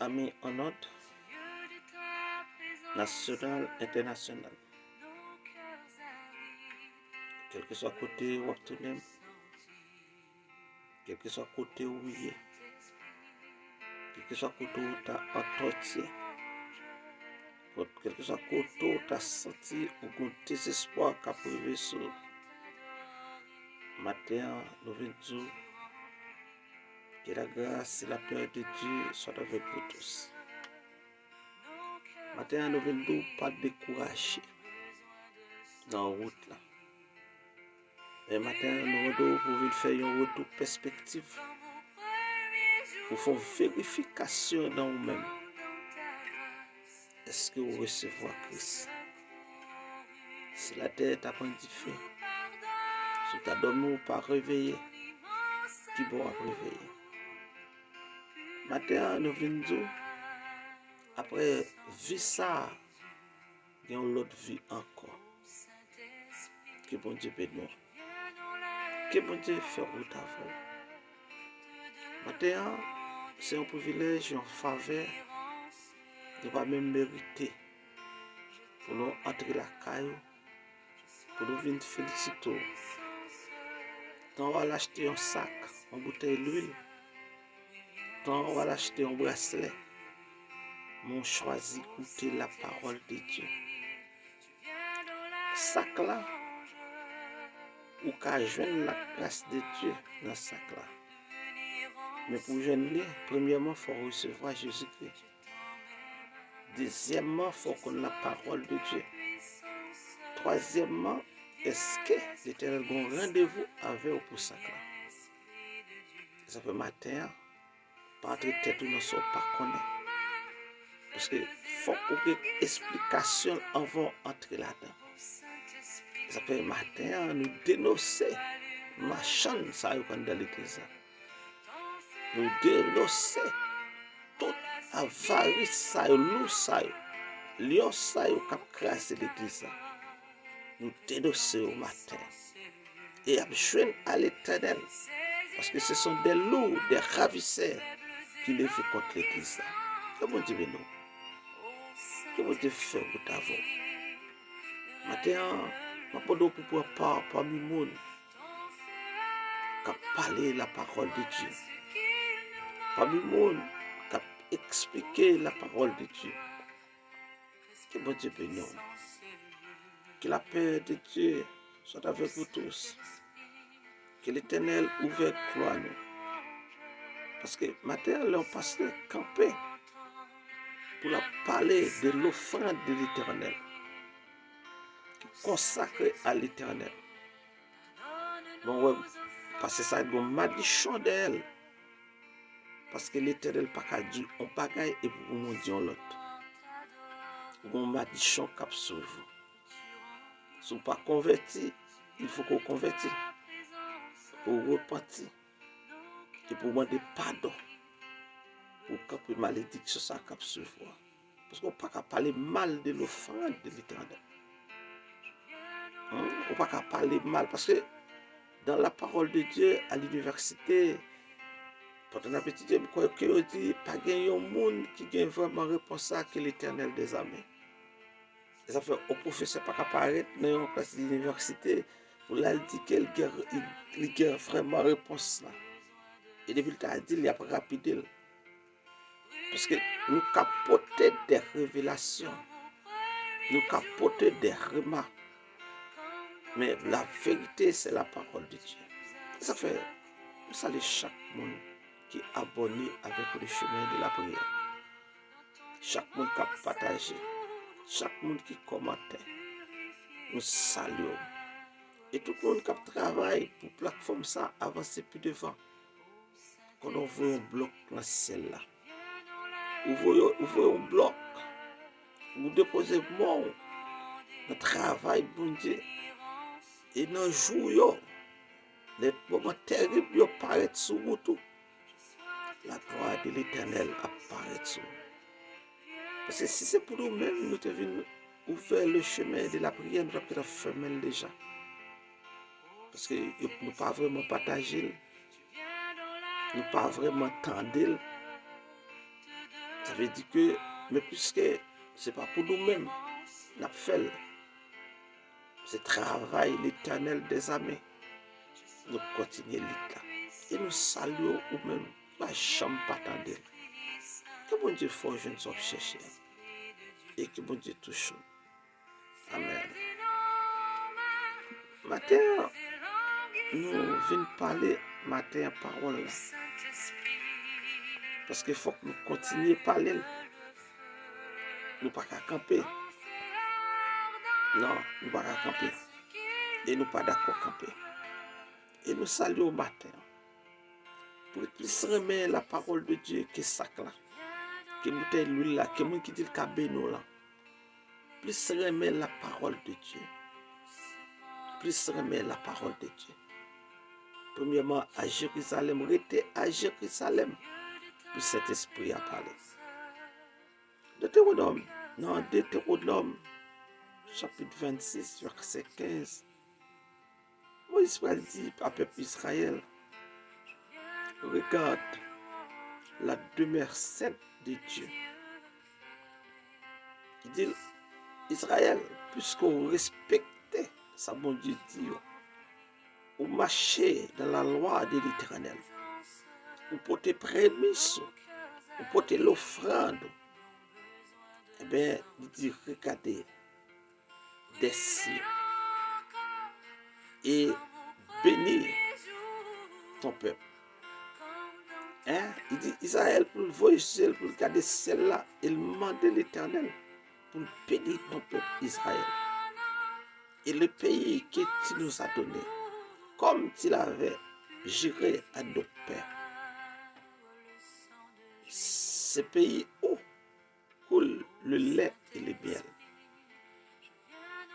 amis en ordre, national, international. Quel que soit côté où tu aimes, quel que soit côté où il est, quel que soit côté où tu as entendu, quel que soit côté où tu as senti ou désespoir qu'a privé sur matin, nous venons dire que la grâce et la paix de Dieu soient avec vous tous. Matin, nous venons dire pas décourager dans la route là. Et matin, nous venons pour faire un retour perspective, pour faire vérification dans vous-même. Est-ce que vous recevez Christ? Si la terre t'a pris feu, si tu as dormi ou pas réveillé, qui pourra réveiller? Matin, nous venons dire, après vie ça, il y a une autre vie encore. Que bon Dieu bénisse nous. Que bon Dieu fait route à vous. Matin, c'est un privilège, une faveur, de ne pas même mériter pour nous entrer la caille, pour nous venir féliciter. Quand on va l'acheter un sac, une bouteille d'huile, quand on va l'acheter un bracelet, on choisit d'écouter la parole de Dieu. Sac là, ou qu'à joindre la grâce de Dieu dans ce sac là. Mais pour joindre, premièrement, il faut recevoir Jésus-Christ. Deuxièmement, il faut qu'on ait la parole de Dieu. Troisièmement, est-ce que l'Éternel a un rendez-vous avec vous pour ça? Ça fait matin, pas entrer tête ou non, pas connaître. Parce qu'il faut qu'il y ait une explication avant d'entrer là-dedans. Ça fait matin, nous dénoncer ma chaîne ça dans l'église. Nous dénoncer toute avarice ça, loup ça, lion ça qui a crasé l'église. Nous dénoncer au matin. Et joindre à l'Éternel. Parce que ce sont des loups, des ravisseurs qui les font contre l'église. Que bon Dieu nous. Que bon Dieu fait pour vous. Maintenant, je ne peux pas pouvoir parmi les gens qui parlé la parole de Dieu. Parmi les gens qui expliqué la parole de Dieu. Que bon Dieu bénisse nous. Que la paix de Dieu soit avec vous tous. Que l'Éternel ouvre croix nous. Parce que maintenant, le pasteur campé pour la parler de l'offrande de l'Éternel, consacrée à l'Éternel. Bon, ouais, parce que ça a une malédiction d'elle. Parce que l'Éternel n'a pas dit on bagaille et pour nous dire l'autre. Il y a une malédiction qui est sur vous. Si vous n'êtes pas converti, il faut qu'on convertisse. Pour repentir. Et pour demander pardon. Pour camper malédiction ça qui est sur vous. Parce qu'on ne peut pas parler mal de l'offrande de l'Éternel. On ne peut pas parler mal. Parce que dans la parole de Dieu, à l'université, pendant la petite étude, je crois qu'on dit pas qu'il y a un monde qui a vraiment réponse à l'Éternel des armées. Et ça fait au professeur pas apparaître dans une classe d'université pour lui dire qu'il a vraiment réponse là. Et depuis le temps, il y a rapide. Parce que nous capotons des révélations, nous capotons des remarques. Mais la vérité, c'est la parole de Dieu. Ça fait, nous saluons chaque monde qui est abonné avec le chemin de la prière. Chaque monde qui a partagé, chaque monde qui commente. Nous saluons. Et tout le monde qui travaille pour la plateforme ça avancer plus devant. Quand on voit un bloc dans celle-là, vous voyez un bloc, vous déposez mort dans le travail, bon Dieu. Et dans le jour, les moments terribles apparaissent sur vous tout. La gloire de l'Éternel apparaît sur vous. Parce que si c'est pour nous-mêmes, nous devons ouvrir le chemin de la prière, nous devons fermer déjà. Parce que nous ne pas vraiment partager, nous ne pas vraiment tendre. Ça veut dire que, mais puisque ce n'est pas pour nous-mêmes, nous fait, c'est travail l'éternel des armées. Nous continuons là. Et nous saluons ou même la chambre pas attendre. Que bon Dieu forge une sorte chercher. Et que bon Dieu touche. Amen. Matin, nous venons parler matin parole. Parce qu'il faut que nous continuions à parler. Nous ne pouvons pas camper. Non, nous ne pouvons pas camper. Et nous ne pas d'accord camper. Et nous saluons au matin. Pour plus remettre la parole de Dieu que sac là. Que bouteille l'huile là. Que moun qui dit le cabeno là. Plus remettre la parole de Dieu. Plus remettre la parole de Dieu. Premièrement, à Jérusalem. Restez à Jérusalem. Puis cet esprit a parlé. Deutéronome. Non, Deutéronome. Chapitre 26, verset 15. Moïse dit à peuple Israël, regarde la demeure sainte de Dieu. Il dit, Israël, puisqu'on respectait sa bon Dieu dit, on marchait dans la loi de l'Éternel, on portait prémices, on portait l'offrande. Eh bien, il dit, regardez, des cieux et bénis ton peuple. Hein? Il dit Israël pour le voyager, pour regarder celle-là, il demandait l'Éternel pour bénir ton peuple Israël. Et le pays que tu nous as donné, comme tu l'avais juré à nos pères. Ce pays où coule le lait et le miel.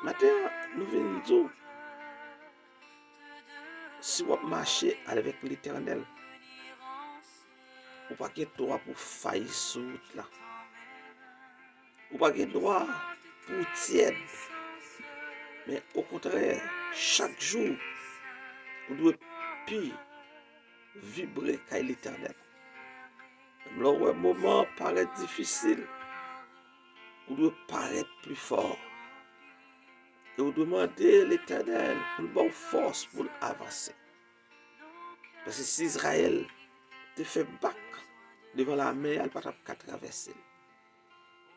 Maintenant, nous venons dire, si on marche avec l'Éternel, on n'a pas le droit pour faillir sur route là. On n'a pas le droit pour tiède. Mais au contraire, chaque jour, on doit plus vibrer avec l'Éternel. Même là où un moment paraît difficile, on doit paraître plus fort. Et on demande l'Éternel pour nous donner force pour avancer. Parce que si Israël te fait bac devant la mer, elle ne peut pas traverser.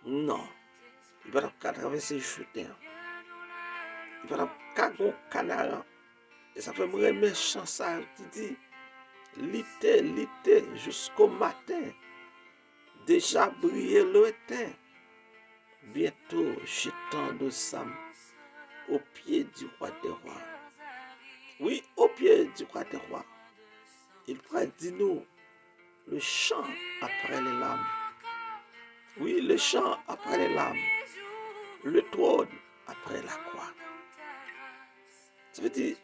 Non, il ne peut pas traverser le Jourdain. Il ne peut pas traverser le Canaan. Et ça fait me méchant ça qui dit, l'été, jusqu'au matin, déjà briller le teint. Bientôt, jetant nos âmes au pied du roi des rois. Oui, au pied du roi des rois. Il pourra dire nous le chant après les larmes. Oui, le chant après les larmes. Le trône après la croix. Ça veut dire,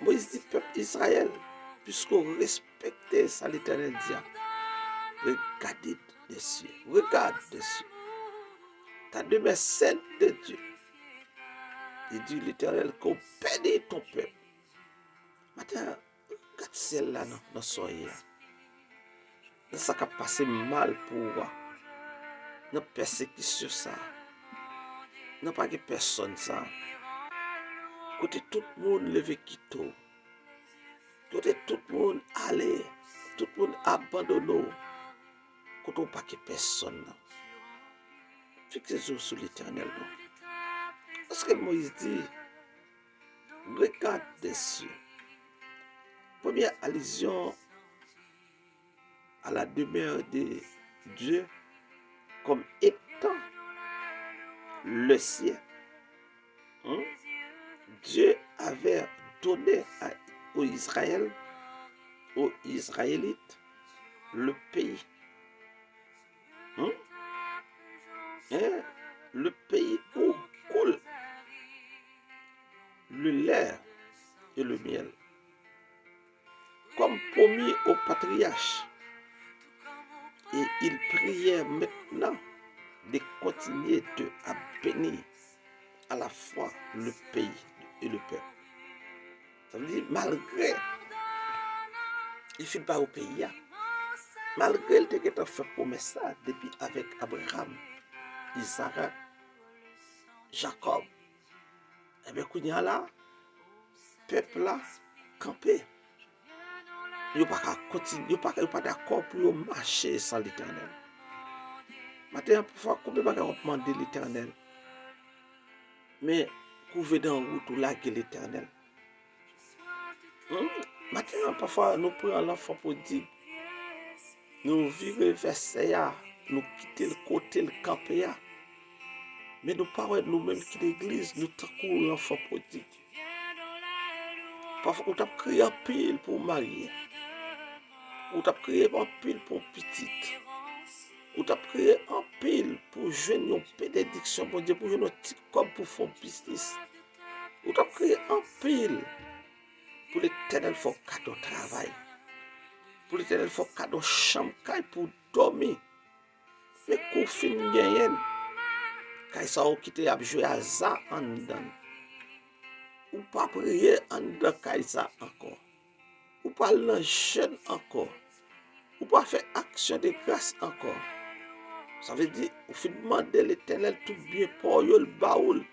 Moïse dit, peuple Israël, puisqu'on respectait ça, l'Éternel dit, regardez dessus, regarde dessus. Ta demeure sainte de Dieu. Il dit l'Éternel qu'on bénit ton peuple. Maintenant, regarde celle-là dans soirée. Ça a passé mal pour moi. Dans persécution ça. Non pas que personne ça. Côté tout le monde levé quitte. Côté tout le monde aller. Tout le monde abandonné. Côté pas que personne. Fixez-vous sur l'Éternel. Parce que Moïse dit, regarde dessus. Première allusion à la demeure de Dieu comme étant le ciel. Dieu avait donné aux Israélites, le pays. Le pays où coule le lait et le miel. Comme promis aux patriarches. Et il priait maintenant de continuer à bénir à la fois le pays et le peuple. Ça veut dire, malgré, il ne fait pas au pays. malgré le fait que fait promesse ça depuis avec Abraham, Isaac, Jacob, et bien qu'on y a là, peuple là, campé. Yo pas continuer, yo pas d'accord pour marcher sans l'Éternel. Maintenant, parfois, combien de gens demander l'Éternel, mais couver dans la route ou laguer l'Éternel. Maintenant, parfois, nous prenons l'enfant pour dire, nous vivons vers nous quitter le côté, le camper. Mais nous parlons nous-mêmes qui l'église, nous t'accourons l'enfant pour dire. Parfois, on t'a créé un pile pour marier. On t'a créé un pile pour petite. On t'a créé un pile pour jouer une bénédiction, pour Dieu, pour jouer un petit corps pour faire business. On t'a créé un pile pour l'Éternel faire cadeau travail. Pour l'Éternel faire cadeau chambre pour dormir. Mais qu'on finit bien, quand ça a quitté à jouer à ça en dedans. Ou pas prier en dedans quand ça encore. Ou pas l'enchaîner encore. Ou pas faire action de grâce encore. Ça veut dire, ou fait demander l'Éternel tout bien pour le baoul.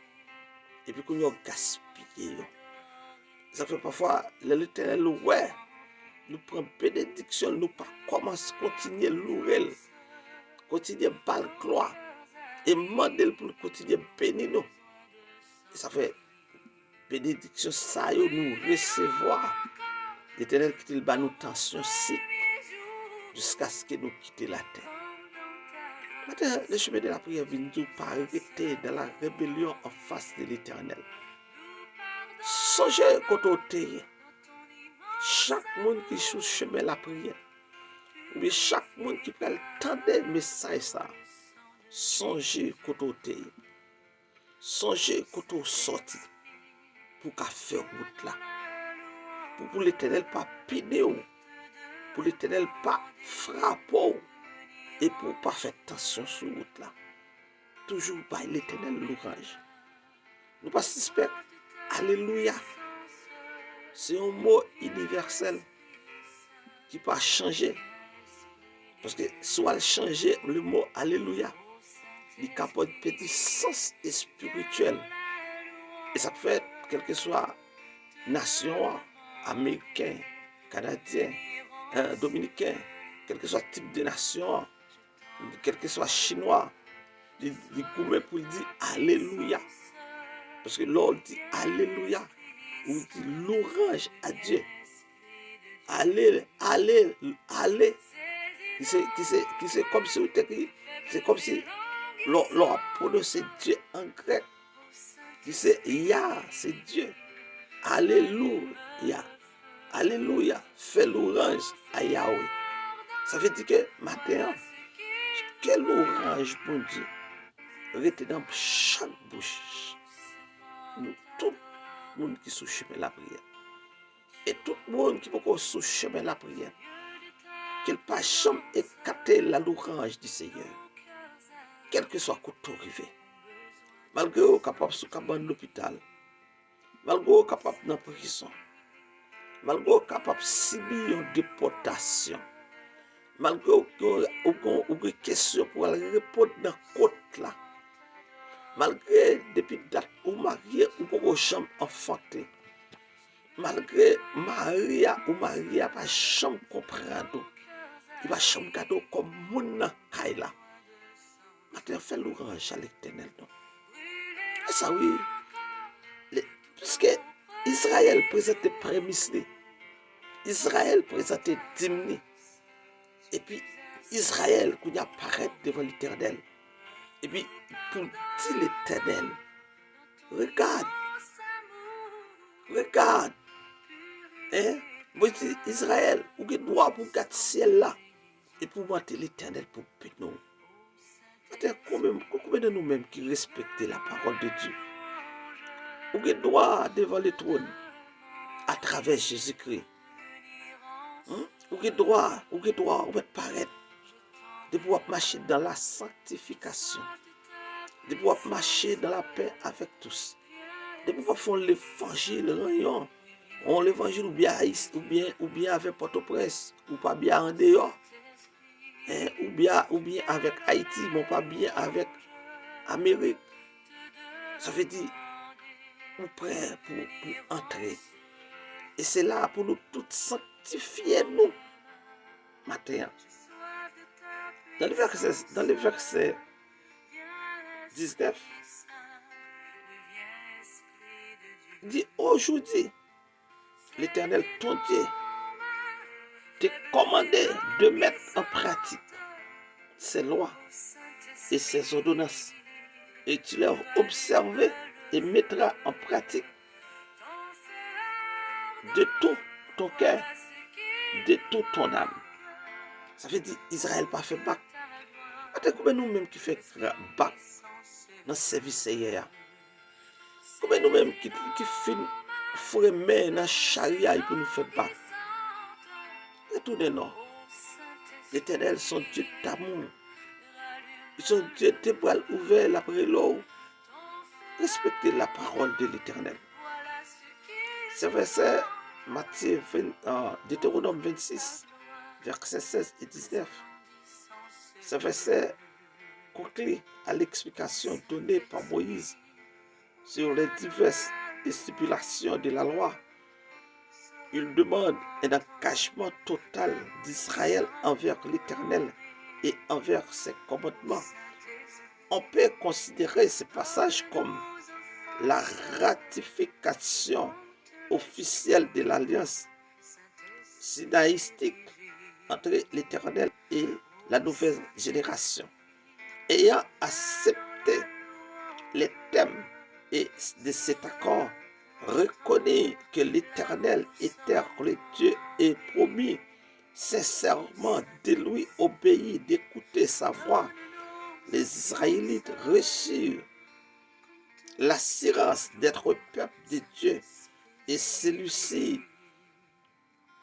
Et puis qu'on y a gaspillé. Ça fait parfois, l'Éternel, ouais, nous prend bénédiction, nous pas commence à continuer l'ourel, continuer bal gloire, et demander pour continuer bénir nous. Et ça fait bénédiction, ça y nous recevoir. L'Éternel quitte le bas nous tension sec jusqu'à ce que nous quittions la terre. Maintenant, le chemin de la prière vient nous pas arrêter dans la rébellion en face de l'Éternel. Songez côté chaque monde qui sous chemin de la prière, ou bien chaque monde qui peut entendre message ça, songez côté, songez côté sorti pour qu'à faire route là, pour l'Éternel pas piner, pour l'Éternel pas frapper et pour pas faire tension sur route là. Toujours par l'Éternel louange. Nous pas suspect. Alléluia. C'est un mot universel qui peut changer. Parce que soit changer le mot Alléluia, il est capable de petit sens spirituel. Et ça fait, quelle que soit nation, américain, canadien, dominicain, quel que soit type de nation, quel que soit chinois, il gourmet pour dire Alléluia. Parce que l'on dit Alléluia, ou dit louange à Dieu. Allez, allez, allez. C'est comme si c'est comme si l'on a prononcé Dieu en grec. Qui c'est Ya, c'est Dieu. Alléluia. Alléluia. Fais louange à Yahweh. Ça veut dire que maintenant, quel louange pour Dieu reste dans chaque bouche. Nous, tout le monde qui sous chemin la prière. Et tout le monde qui peut sous chemin la prière. Qu'il pas jamais écarter la louange du Seigneur. Quel que soit côté arrivé. Malgré au capable sous cabane l'hôpital. Malgré au capable dans la prison. Malgré au capable subir une déportation. Malgré au question pour aller répondre dans côte là. Malgré depuis date ou marié ou pour chambre enfanté. Malgré Maria pas chambre comprendre. Il va chambre cadeau comme moun kaila. Maintenant fait l'orange à l'Éternel. Et ça oui. Puisque Israël présentait prémisse. Israël présentait dîme. Et puis Israël qu'on y apparaît devant l'Éternel. Et puis pour dire l'Éternel, regarde. Moi dis Israël, ou que droit pour garder ciel là et pour monter l'Éternel pour nous. Combien de nous-mêmes qui respectent la parole de Dieu, ou que droit devant le trône à travers Jésus-Christ, ou que droit, on va paraître de pouvoir marcher dans la sanctification, de pouvoir marcher dans la paix avec tous, de pouvoir faire l'évangile rayon. On l'évangile ou bien avec Port-au-Prince ou pas bien en dehors. ou bien avec Haïti, mais pas bien avec Amérique. Ça veut dire, ou prêt pour entrer. Et c'est là pour nous tous sanctifier nous, matin. Dans le verset 19, dit aujourd'hui, l'Éternel, ton Dieu, t'est commandé de mettre en pratique ses lois et ses ordonnances. Et tu les observeras et mettras en pratique de tout ton cœur, de toute ton âme. Ça veut dire Israël pas fait bac. Attends, combien nous-mêmes qui fait bac dans le service hier? Combien nous-mêmes qui fin fremer dans charia pour nous faire bac? Retournez-nous. L'Éternel, son Dieu d'amour. Son Dieu de bras ouverts après l'eau. Respectez la parole de l'Éternel. Ce verset, Deutéronome 26, versets 16 et 19. Ce verset conclut à l'explication donnée par Moïse sur les diverses stipulations de la loi. Il demande un engagement total d'Israël envers l'Éternel et envers ses commandements. On peut considérer ce passage comme la ratification officielle de l'alliance sinaïtique entre l'Éternel et la nouvelle génération. Ayant accepté les thèmes de cet accord, reconnaît que l'Éternel était le Dieu et promis sincèrement de lui obéir, d'écouter sa voix. Les Israélites reçurent l'assurance d'être peuple de Dieu et celui-ci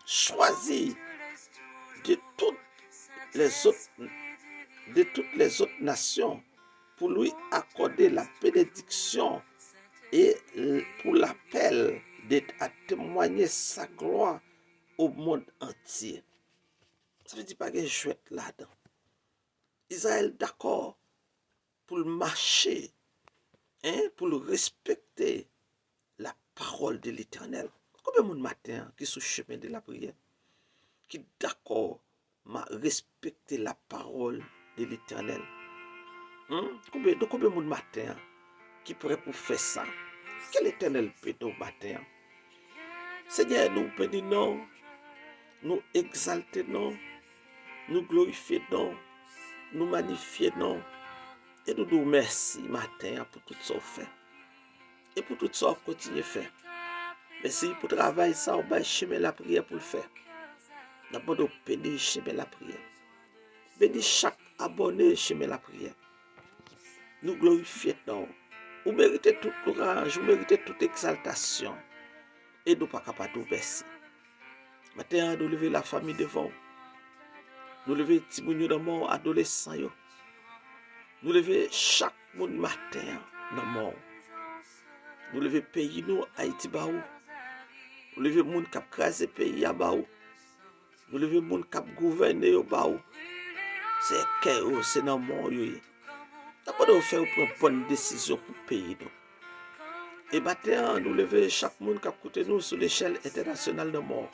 choisi de toutes les autres nations pour lui accorder la bénédiction et pour l'appel à témoigner sa gloire au monde entier. Ça veut dire pas que je suis là-dedans. Israël d'accord pour marcher, pour respecter la parole de l'Éternel. Combien de monde matin qui sont sur le chemin de la prière, qui d'accord à respecter la parole de l'Éternel? Combien de monde matin qui pourrait pour faire ça? Quel Éternel peut nous matin? Seigneur, nous bénissons, nous exaltons, nous glorifions, nous magnifions et nous nous merci matin pour tout ce qu'on fait et pour tout ce qu'on continue à faire. Merci pour le travail, ça, on va chemin la prière pour le faire. D'abord, nous bénissons chemin la prière. Bénis chaque abonné chemin la prière. Nous glorifions. Vous méritez toute courage, vous méritez toute exaltation. Et nous ne sommes pas capables de merci. Maintenant, nous levons la famille devant. Nous levons les gens adolescents. Nous levons chaque monde matin dans le monde. Nous levons le pays, nous, Haïti, Baou. Nous levons les gens qui ont crasé le pays à Baou. Nous levons les gens qui ont gouverné au Baou. C'est chaos, c'est dans le monde. D'abord, nous faisons une bonne décision pour le pays. Et maintenant, nous levons chaque monde qui a coûté nous sur l'échelle internationale de mort.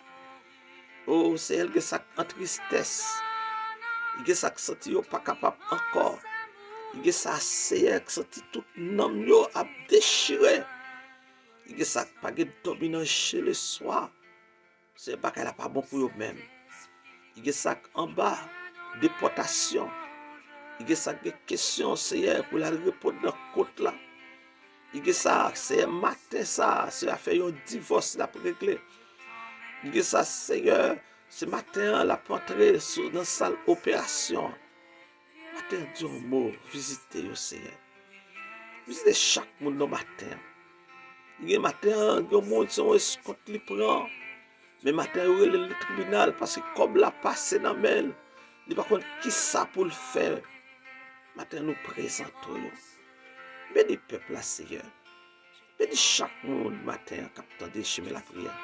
Oh, c'est elle qui est en tristesse. Il y a ça qui senti pas capable encore. Il y a ça qui senti tout nom yo a déchiré. Il y a ça qui pas dominant chez le soir. C'est pas qu'elle a pas bon pour eux même. Il y a ça en bas déportation. Il y a ça des questions c'est pour la répondre dans côte là. Il y a ça c'est matin ça, c'est a fait un divorce là pour régler. Il y a ça Seigneur, ce matin la entrer dans la salle opération. Matin Dieu mot visiter au Seigneur. Visiter chaque monde le matin. Il y a matin le monde son escorte li prend. Mais matin il y a le tribunal parce que comme la passé dans mail, il pas contre qui ça pour le faire. Matin nous présentons. Bénis le peuple là Seigneur. Bénis chaque monde matin captant de chemin la prière.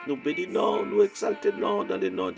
Nous bénissons, nous exaltons dans le nom de